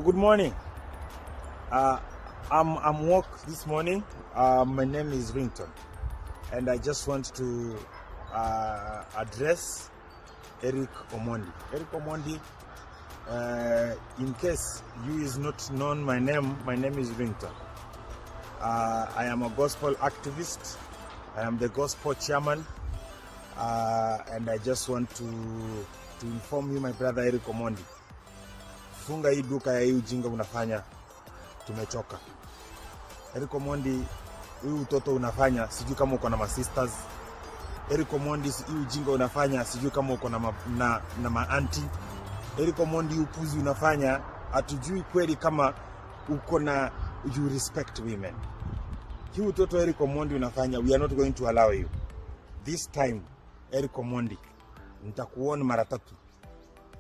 Good morning. I'm woke this morning. My name is Ringtone, and I just want to address Eric Omondi. Eric Omondi, in case you is not known my name is Ringtone. I am a gospel activist. I am the gospel chairman, and I just want to inform you, my brother Eric Omondi. Funga hii duka ya hii ujinga unafanya, tumechoka. Eric Omondi, hii utoto unafanya, sijui kama uko na ma sisters. Eric Omondi, hii ujinga unafanya, sijui kama uko na ma auntie. Eric Omondi, upuzi unafanya, hatujui kweli kama uko na you respect women. Hii utoto Eric Omondi unafanya, we are not going to allow you. This time, Eric Omondi, nitakuona mara tatu.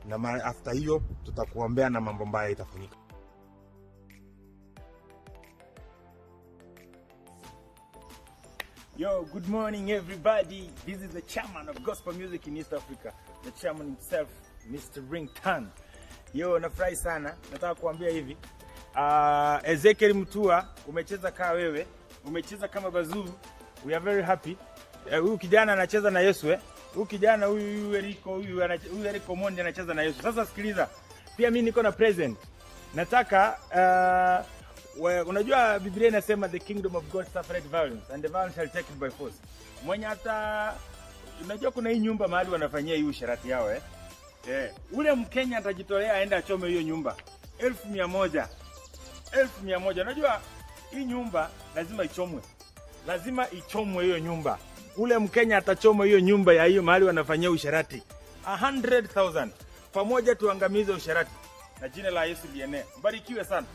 Na after hiyo tutakuombea na mambo mbaya itafanyika. Yo, good morning everybody. This is the chairman of gospel music in East Africa, the chairman himself, Mr. Ringtone. Yo, nafurahi sana. Nataka kuambia hivi. Ezekiel Mutua, umecheza kama wewe, umecheza kama Bazuu. We are very happy. Huyu kijana anacheza na Yesu Huyu kijana huyu Eric Omondi anacheza na Yesu. Sasa sikiliza. Pia mimi niko na present. Nataka unajua Biblia inasema the kingdom of God suffereth violence and the violence shall take it by force. Mwenye hata unajua kuna hii nyumba mahali wanafanyia hiyo sharati yao ule Mkenya atajitolea aende achome hiyo nyumba 1,100. 1,100. Unajua hii nyumba lazima ichomwe. Lazima ichomwe hiyo nyumba. Ule Mkenya atachoma hiyo nyumba ya hiyo mahali wanafanyia usharati 100,000. Pamoja tuangamize usharati. Na jina la Yesu lienee. Mbarikiwe sana.